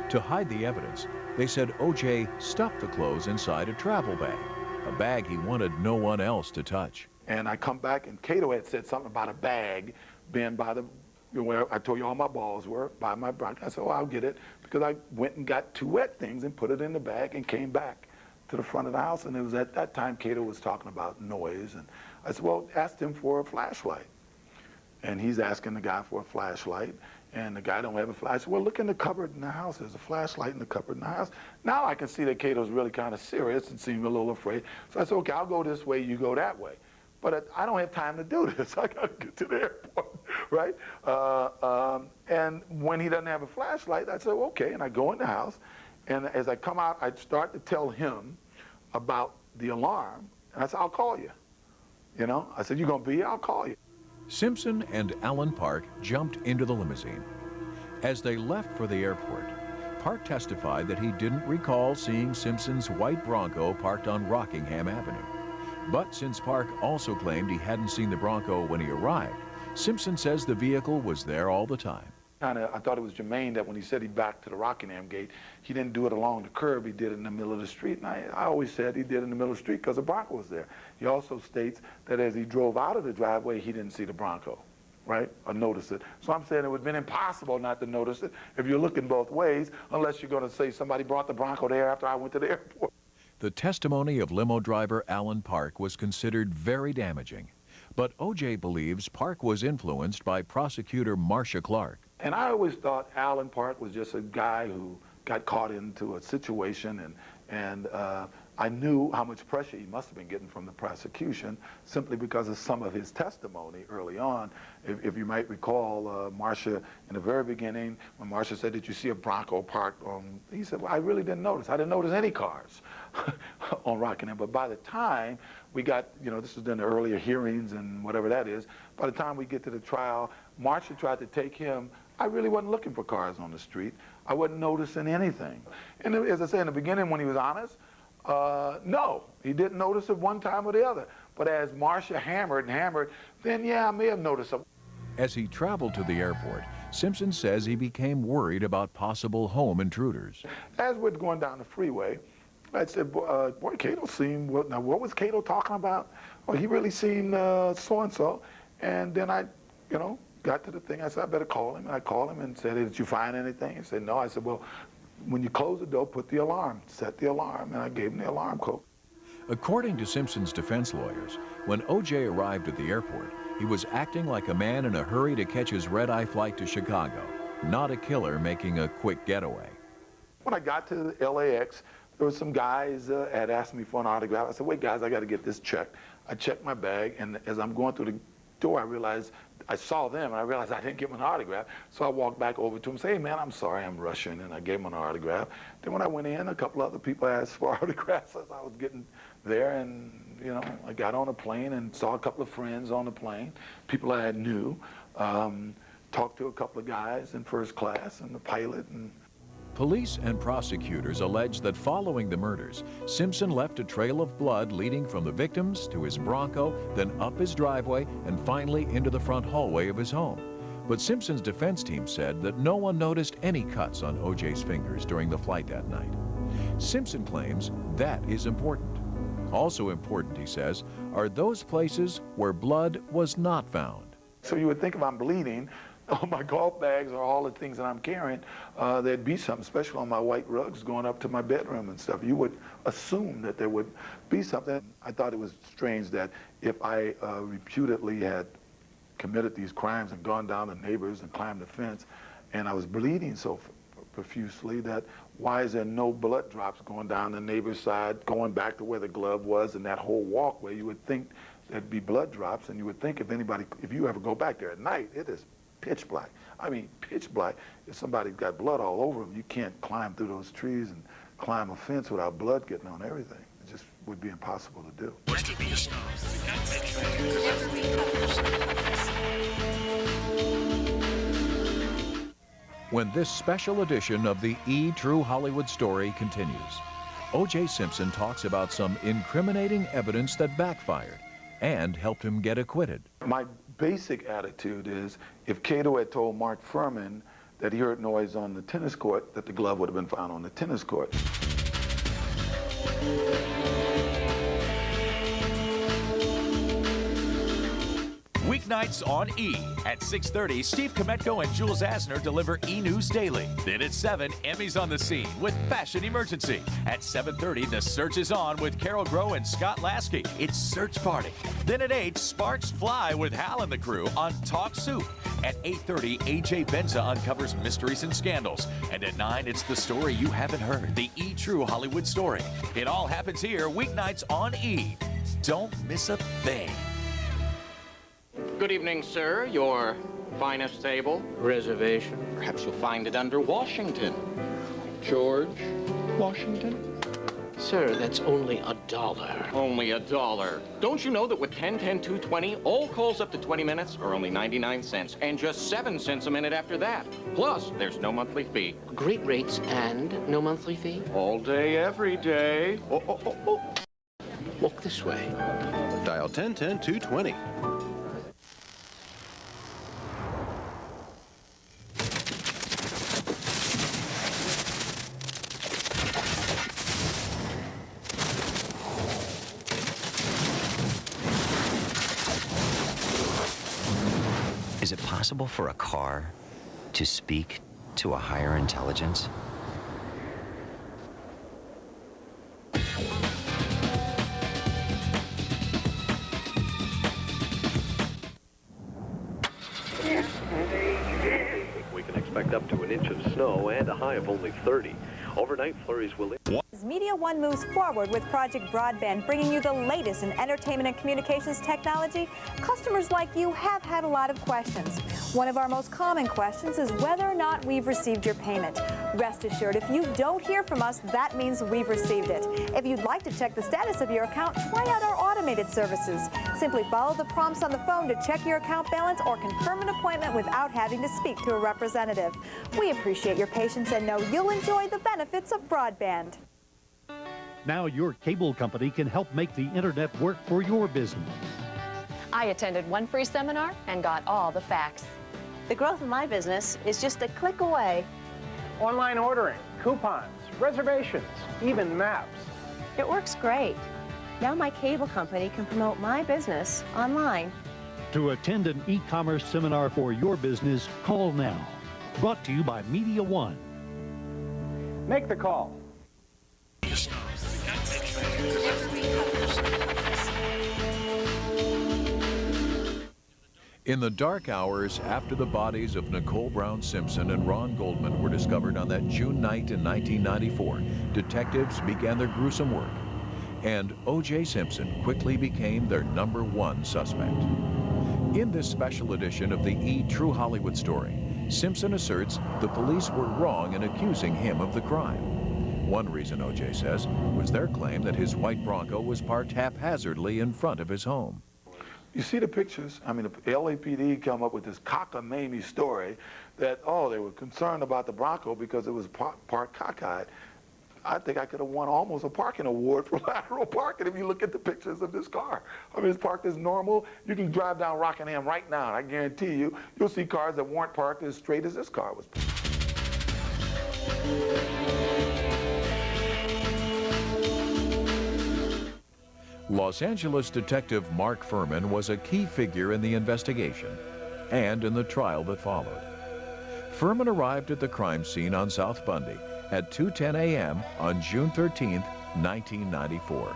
To hide the evidence, they said O.J. stuffed the clothes inside a travel bag, a bag he wanted no one else to touch. And I come back, and Cato had said something about a bag being by the, where I told you all my balls were, by my bronch. I said, oh, I'll get it, because I went and got 2 wet things and put it in the bag and came back to the front of the house. And it was at that time Cato was talking about noise. And I said, well, asked him for a flashlight. And he's asking the guy for a flashlight, and the guy don't have a flashlight. I said, well, look in the cupboard in the house. There's a flashlight in the cupboard in the house. Now I can see that Cato's really kind of serious and seemed a little afraid. So I said, okay, I'll go this way, you go that way. But I don't have time to do this. I got to get to the airport, right? And when he doesn't have a flashlight, I said, well, okay, and I go in the house. And as I come out, I start to tell him about the alarm. And I said, I'll call you. You know, I said, you're going to be here? I'll call you. Simpson and Alan Park jumped into the limousine. As they left for the airport, Park testified that he didn't recall seeing Simpson's white Bronco parked on Rockingham Avenue. But since Park also claimed he hadn't seen the Bronco when he arrived, Simpson says the vehicle was there all the time. I thought it was germane that when he said he backed to the Rockingham gate, he didn't do it along the curb, he did it in the middle of the street. And I always said he did it in the middle of the street because the Bronco was there. He also states that as he drove out of the driveway, he didn't see the Bronco, right, or notice it. So I'm saying it would have been impossible not to notice it if you're looking both ways, unless you're going to say somebody brought the Bronco there after I went to the airport. The testimony of limo driver Alan Park was considered very damaging. But O.J. believes Park was influenced by prosecutor Marcia Clark. And I always thought Alan Park was just a guy who got caught into a situation, and I knew how much pressure he must have been getting from the prosecution simply because of some of his testimony early on. If you might recall, Marcia, in the very beginning, when Marcia said, did you see a Bronco parked on, he said, well, I really didn't notice. I didn't notice any cars on Rockingham. But by the time we got, you know, this was in the earlier hearings and whatever that is, by the time we get to the trial, Marcia tried to take him. I really wasn't looking for cars on the street. I wasn't noticing anything. And as I say, in the beginning when he was honest, No, he didn't notice it one time or the other. But as Marcia hammered and hammered, then yeah, I may have noticed it. As he traveled to the airport, Simpson says he became worried about possible home intruders. As we're going down the freeway, I said, boy, Cato seemed, now what was Cato talking about? Oh, he really seemed so-and-so. And then I, you know, got to the thing. I said, I better call him. And I called him and said, did you find anything? He said, no. I said, well, when you close the door, put the alarm, set the alarm. And I gave him the alarm code. According to Simpson's defense lawyers, when O.J. arrived at the airport, he was acting like a man in a hurry to catch his red-eye flight to Chicago, not a killer making a quick getaway. When I got to the LAX, there were some guys had asked me for an autograph. I said, wait, guys, I got to get this checked. I checked my bag, and as I'm going through the door, I realized, I saw them, and I realized I didn't give them an autograph. So I walked back over to them and said, hey, man, I'm sorry, I'm rushing, and I gave them an autograph. Then when I went in, a couple other people asked for autographs as I was getting there, and, you know, I got on a plane and saw a couple of friends on the plane, people I knew, talked to a couple of guys in first class and the pilot. And police and prosecutors allege that following the murders, Simpson left a trail of blood leading from the victims to his Bronco, then up his driveway, and finally into the front hallway of his home. But Simpson's defense team said that no one noticed any cuts on O.J.'s fingers during the flight that night. Simpson claims that is important. Also important, he says, are those places where blood was not found. So you would think if I'm bleeding, all my golf bags or all the things that I'm carrying, there'd be something special on my white rugs going up to my bedroom and stuff. You would assume that there would be something. I thought it was strange that if I reputedly had committed these crimes and gone down to neighbors and climbed the fence, and I was bleeding so profusely, that why is there no blood drops going down the neighbor's side, going back to where the glove was and that whole walkway? You would think there'd be blood drops, and you would think if you ever go back there at night, it is pitch black. I mean, pitch black. If somebody's got blood all over them, you can't climb through those trees and climb a fence without blood getting on everything. It just would be impossible to do. When this special edition of the E! True Hollywood Story continues, O.J. Simpson talks about some incriminating evidence that backfired and helped him get acquitted. My basic attitude is, if Cato had told Mark Furman that he heard noise on the tennis court, that the glove would have been found on the tennis court. Weeknights on E! At 6:30, Steve Kometko and Jules Asner deliver E! News Daily. Then at 7, Emmy's on the scene with Fashion Emergency. At 7:30, The Search is On with Carol Groh and Scott Lasky. It's Search Party. Then at 8, Sparks Fly with Hal and the crew on Talk Soup. At 8:30, AJ Benza uncovers mysteries and scandals. And at 9, it's the story you haven't heard, the E! True Hollywood Story. It all happens here, weeknights on E! Don't miss a thing. Good evening, sir. Your finest table. Reservation. Perhaps you'll find it under Washington. George Washington? Sir, that's only $1. Only $1. Don't you know that with 10, 10, 2, 20, all calls up to 20 minutes are only 99 cents, and just 7 cents a minute after that. Plus, there's no monthly fee. Great rates and no monthly fee? All day, every day. Oh. Walk this way. Dial 10, 10, 220. Is it possible for a car to speak to a higher intelligence? We can expect up to an inch of snow and a high of only 30. Overnight flurries will... As Media One moves forward with Project Broadband, bringing you the latest in entertainment and communications technology, customers like you have had a lot of questions. One of our most common questions is whether or not we've received your payment. Rest assured, if you don't hear from us, that means we've received it. If you'd like to check the status of your account, try out our automated services. Simply follow the prompts on the phone to check your account balance or confirm an appointment without having to speak to a representative. We appreciate your patience and know you'll enjoy the benefits of broadband. Now your cable company can help make the internet work for your business. I attended one free seminar and got all the facts. The growth of my business is just a click away. Online ordering, coupons, reservations, even maps. It works great. Now my cable company can promote my business online. To attend an e-commerce seminar for your business, call now. Brought to you by Media One. Make the call. In the dark hours after the bodies of Nicole Brown Simpson and Ron Goldman were discovered on that June night in 1994, detectives began their gruesome work, and O.J. Simpson quickly became their #1 suspect. In this special edition of the E! True Hollywood Story, Simpson asserts the police were wrong in accusing him of the crime. One reason, O.J. says, was their claim that his white Bronco was parked haphazardly in front of his home. You see the pictures? I mean, the LAPD come up with this cockamamie story that, oh, they were concerned about the Bronco because it was parked cockeyed. I think I could have won almost a parking award for lateral parking if you look at the pictures of this car. I mean, it's parked as normal. You can drive down Rockingham right now, and I guarantee you, you'll see cars that weren't parked as straight as this car was. Los Angeles detective Mark Furman was a key figure in the investigation and in the trial that followed. Furman arrived at the crime scene on South Bundy at 2:10 a.m. on June 13, 1994.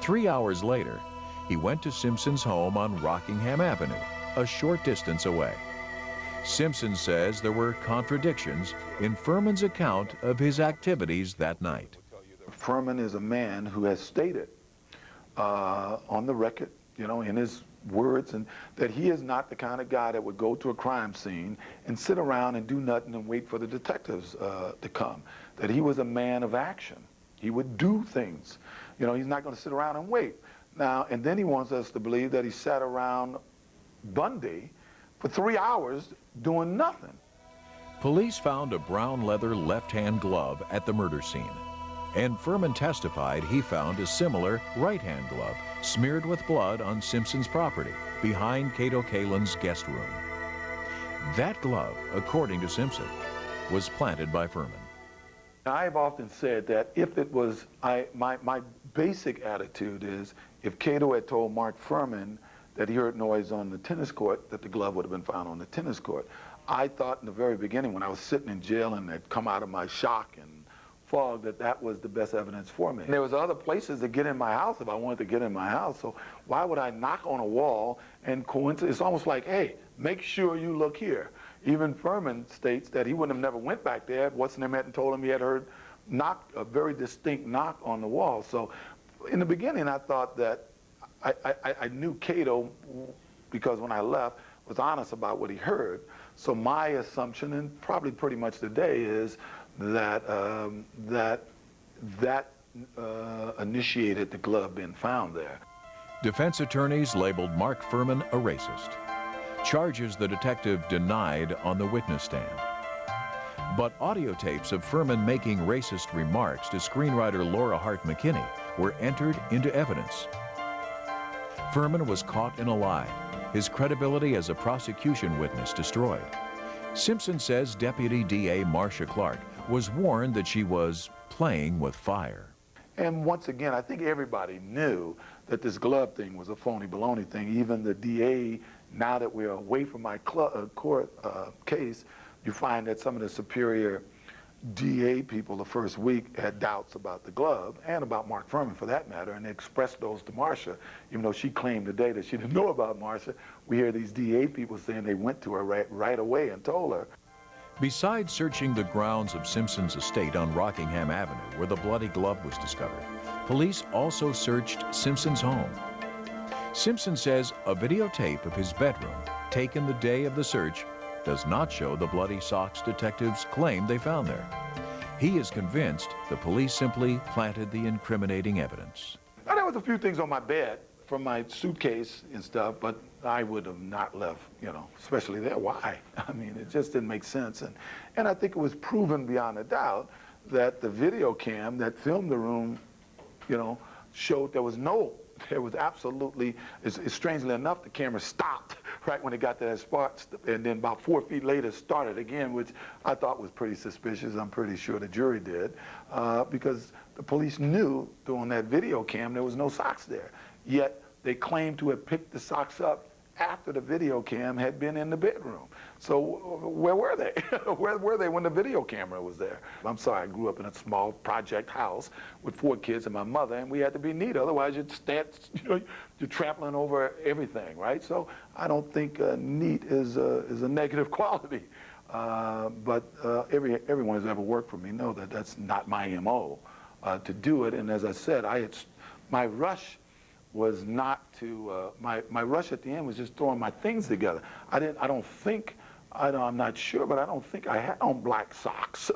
3 hours later, he went to Simpson's home on Rockingham Avenue, a short distance away. Simpson says there were contradictions in Furman's account of his activities that night. Furman is a man who has stated on the record, you know, in his words, and that he is not the kind of guy that would go to a crime scene and sit around and do nothing and wait for the detectives to come. That he was a man of action. He would do things. You know, he's not going to sit around and wait. Now, and then he wants us to believe that he sat around Bundy for 3 hours doing nothing. Police found a brown leather left-hand glove at the murder scene, and Furman testified he found a similar right-hand glove smeared with blood on Simpson's property behind Cato Kalin's guest room. That glove, according to Simpson, was planted by Furman. I've often said that if it was, my basic attitude is if Cato had told Mark Furman that he heard noise on the tennis court, that the glove would have been found on the tennis court. I thought in the very beginning when I was sitting in jail and had come out of my shock and fog that that was the best evidence for me. And there was other places to get in my house if I wanted to get in my house, so why would I knock on a wall and coincidence? It's almost like, hey, make sure you look here. Even Furman states that he wouldn't have never went back there. What's-his-name hadn't told him he had heard a very distinct knock on the wall. So in the beginning I thought that I knew Cato, because when I left, was honest about what he heard. So my assumption, and probably pretty much today, is that initiated the glove being found there. Defense attorneys labeled Mark Furman a racist, charges the detective denied on the witness stand. But audio tapes of Furman making racist remarks to screenwriter Laura Hart McKinney were entered into evidence. Furman was caught in a lie, his credibility as a prosecution witness destroyed. Simpson says Deputy DA Marcia Clark was warned that she was playing with fire. And once again, I think everybody knew that this glove thing was a phony baloney thing. Even the DA, now that we're away from my court case, you find that some of the superior DA people the first week had doubts about the glove and about Mark Furman for that matter, and they expressed those to Marcia, even though she claimed today that she didn't know about Marcia. We hear these DA people saying they went to her right away and told her. Besides searching the grounds of Simpson's estate on Rockingham Avenue, where the bloody glove was discovered, police also searched Simpson's home. Simpson says a videotape of his bedroom, taken the day of the search, does not show the bloody socks detectives claim they found there. He is convinced the police simply planted the incriminating evidence. Now, there was a few things on my bed from my suitcase and stuff, but I would have not left, you know, especially there. Why? I mean, it just didn't make sense. And I think it was proven beyond a doubt that the video cam that filmed the room you know, showed there was absolutely, strangely enough, the camera stopped right when it got to that spot, and then about 4 feet later started again, which I thought was pretty suspicious. I'm pretty sure the jury did, because the police knew on that video cam there was no socks there. Yet they claimed to have picked the socks up after the video cam had been in the bedroom. So where were they? Where were they when the video camera was there? I'm sorry, I grew up in a small project house with 4 kids and my mother, and we had to be neat. Otherwise, you're trampling over everything, right? So I don't think neat is a negative quality. But everyone who's ever worked for me know that that's not my MO to do it. And as I said, my rush was not to, my rush at the end was just throwing my things together. I'm not sure, but I don't think I had on black socks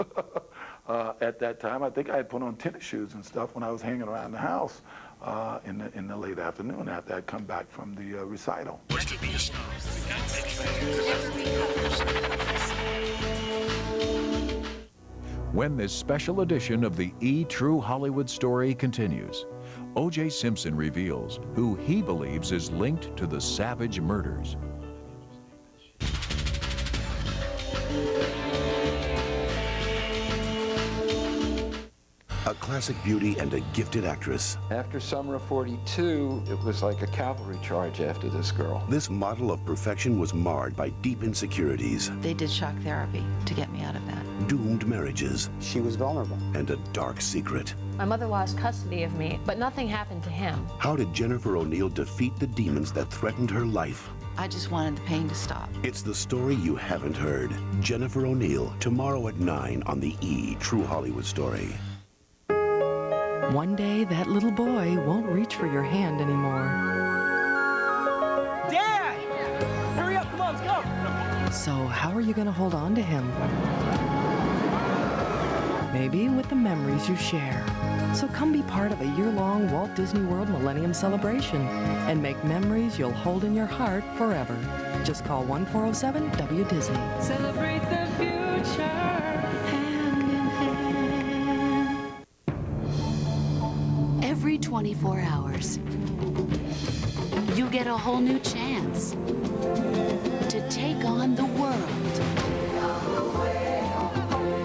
at that time. I think I had put on tennis shoes and stuff when I was hanging around the house in the late afternoon after I'd come back from the recital. When this special edition of the E! True Hollywood Story continues, O.J. Simpson reveals who he believes is linked to the savage murders. A classic beauty and a gifted actress. After summer of '42, it was like a cavalry charge after this girl. This model of perfection was marred by deep insecurities. They did shock therapy to get me out of that. Doomed marriages. She was vulnerable. And a dark secret. My mother lost custody of me, but nothing happened to him. How did Jennifer O'Neill defeat the demons that threatened her life? I just wanted the pain to stop. It's the story you haven't heard. Jennifer O'Neill, tomorrow at 9 on the E! True Hollywood Story. One day, that little boy won't reach for your hand anymore. Dad! Hurry up, come on, let's go! So how are you going to hold on to him? Maybe with the memories you share. So come be part of a year-long Walt Disney World Millennium Celebration and make memories you'll hold in your heart forever. Just call 1-407-WDisney. Celebrate the future. Every 24 hours, you get a whole new chance to take on the world.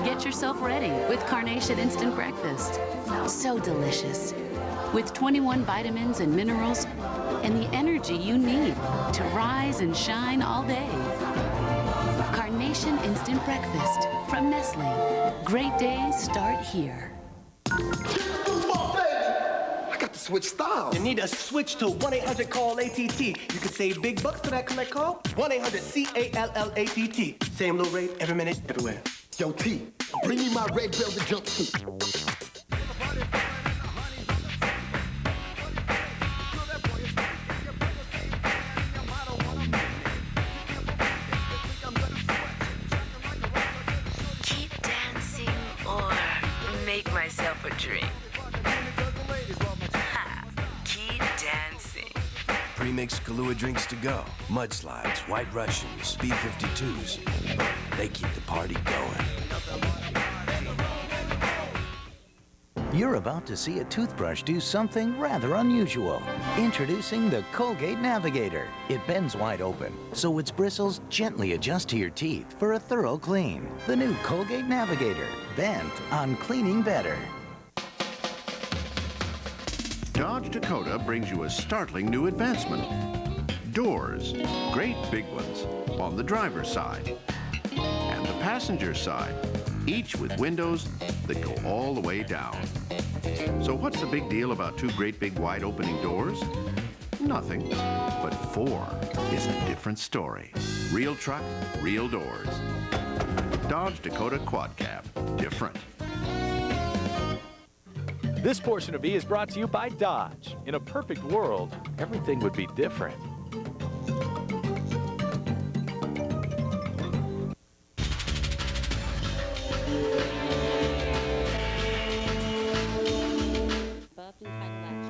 Get yourself ready with Carnation Instant Breakfast. So delicious, with 21 vitamins and minerals and the energy you need to rise and shine all day. Carnation Instant Breakfast from Nestle. Great days start here. Switch styles. You need to switch to 1-800-CALL-ATT. You can save big bucks for that collect call. 1-800-CALLATT. Same low rate, every minute, everywhere. Yo, T, bring me my red velvet jumpsuit. Keep dancing or make myself a drink. Pre-mixed Kahlua drinks to go. Mudslides, White Russians, B-52s. They keep the party going. You're about to see a toothbrush do something rather unusual. Introducing the Colgate Navigator. It bends wide open, so its bristles gently adjust to your teeth for a thorough clean. The new Colgate Navigator, bent on cleaning better. Dodge Dakota brings you a startling new advancement. Doors, great big ones, on the driver's side and the passenger side, each with windows that go all the way down. So what's the big deal about 2 great big wide opening doors? Nothing, but 4 is a different story. Real truck, real doors. Dodge Dakota Quad Cab, different. This portion of E! is brought to you by Dodge. In a perfect world, everything would be different.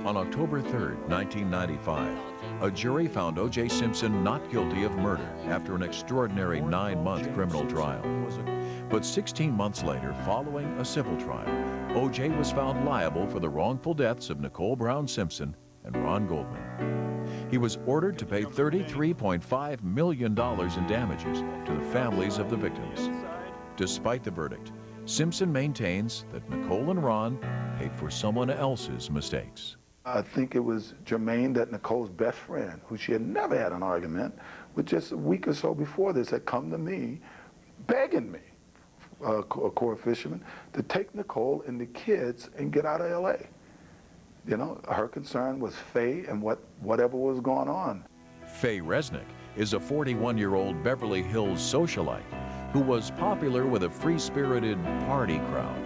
On October 3, 1995, a jury found O.J. Simpson not guilty of murder after an extraordinary 9-month criminal trial. But 16 months later, following a civil trial, O.J. was found liable for the wrongful deaths of Nicole Brown Simpson and Ron Goldman. He was ordered to pay $33.5 million in damages to the families of the victims. Despite the verdict, Simpson maintains that Nicole and Ron paid for someone else's mistakes. I think it was germane that Nicole's best friend, who she had never had an argument with, just a week or so before this, had come to me begging me, a Corps fisherman, to take Nicole and the kids and get out of L.A. You know, her concern was Faye and whatever was going on. Faye Resnick is a 41-year-old Beverly Hills socialite who was popular with a free-spirited party crowd.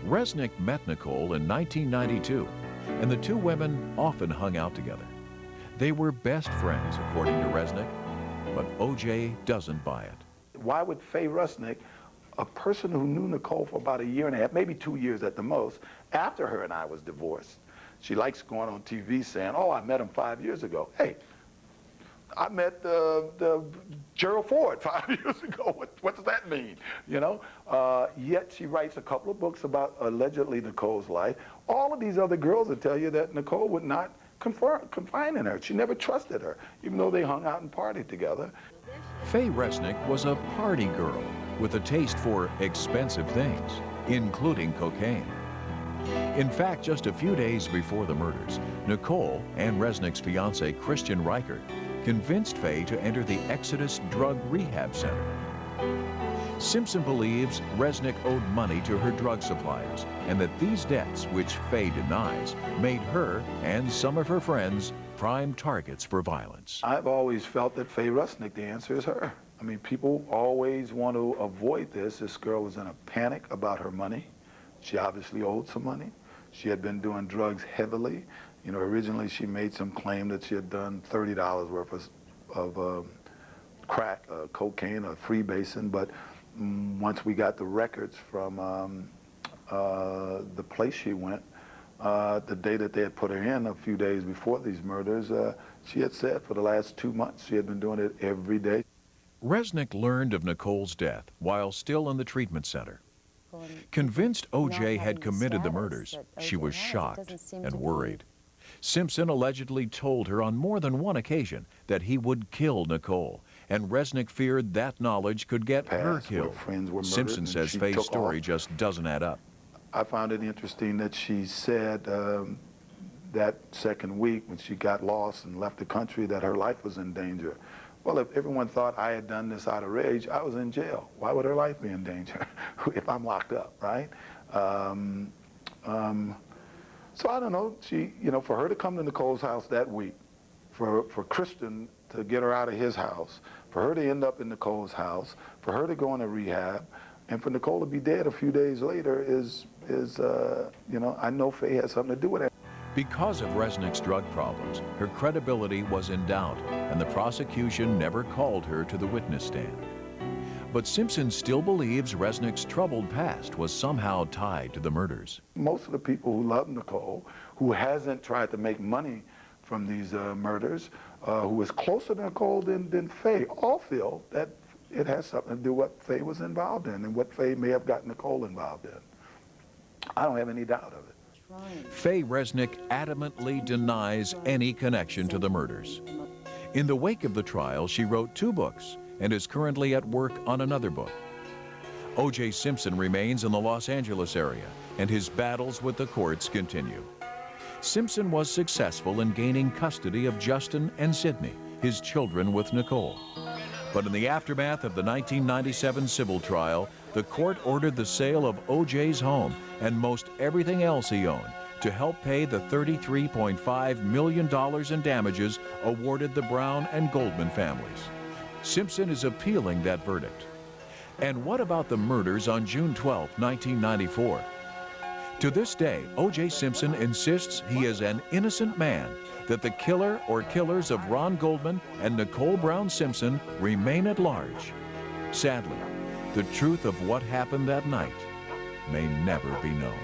Resnick met Nicole in 1992, and the two women often hung out together. They were best friends, according to Resnick, but O.J. doesn't buy it. Why would Faye Resnick, a person who knew Nicole for about 1.5 years, maybe 2 years at the most, after her and I was divorced, she likes going on TV saying, oh, I met him 5 years ago. Hey, I met Gerald Ford 5 years ago. What does that mean? You know? Yet she writes a couple of books about allegedly Nicole's life. All of these other girls will tell you that Nicole would not confide in her. She never trusted her, even though they hung out and partied together. Faye Resnick was a party girl with a taste for expensive things, including cocaine. In fact, just a few days before the murders, Nicole and Resnick's fiance, Christian Reichert, convinced Faye to enter the Exodus Drug Rehab Center. Simpson believes Resnick owed money to her drug suppliers and that these debts, which Faye denies, made her and some of her friends prime targets for violence. I've always felt that Faye Resnick, the answer is her. I mean, people always want to avoid this. This girl was in a panic about her money. She obviously owed some money. She had been doing drugs heavily. You know, originally she made some claim that she had done $30 worth of crack, cocaine, or freebasing, but once we got the records from the place she went, the day that they had put her in a few days before these murders, she had said for the last 2 months she had been doing it every day. Resnick learned of Nicole's death while still in the treatment center. Convinced O.J. had committed the murders, she was shocked and worried. Simpson allegedly told her on more than one occasion that he would kill Nicole, and Resnick feared that knowledge could get her killed. Simpson says Faye's story just doesn't add up. I found it interesting that she said that second week when she got lost and left the country that her life was in danger. Well, if everyone thought I had done this out of rage, I was in jail. Why would her life be in danger if I'm locked up, right? So I don't know. She, you know, for her to come to Nicole's house that week, for Christian to get her out of his house, for her to end up in Nicole's house, for her to go into rehab, and for Nicole to be dead a few days later is you know, I know Faye has something to do with it. Because of Resnick's drug problems, her credibility was in doubt, and the prosecution never called her to the witness stand. But Simpson still believes Resnick's troubled past was somehow tied to the murders. Most of the people who love Nicole, who hasn't tried to make money from these murders, who is closer to Nicole than Faye, all feel that it has something to do with what Faye was involved in and what Faye may have got Nicole involved in. I don't have any doubt of it. Faye Resnick adamantly denies any connection to the murders. In the wake of the trial, she wrote 2 books and is currently at work on another book. O.J. Simpson remains in the Los Angeles area, and his battles with the courts continue. Simpson was successful in gaining custody of Justin and Sydney, his children with Nicole. But in the aftermath of the 1997 civil trial, the court ordered the sale of O.J.'s home and most everything else he owned to help pay the $33.5 million in damages awarded the Brown and Goldman families. Simpson is appealing that verdict. And what about the murders on June 12, 1994? To this day, O.J. Simpson insists he is an innocent man, that the killer or killers of Ron Goldman and Nicole Brown Simpson remain at large. Sadly, the truth of what happened that night may never be known.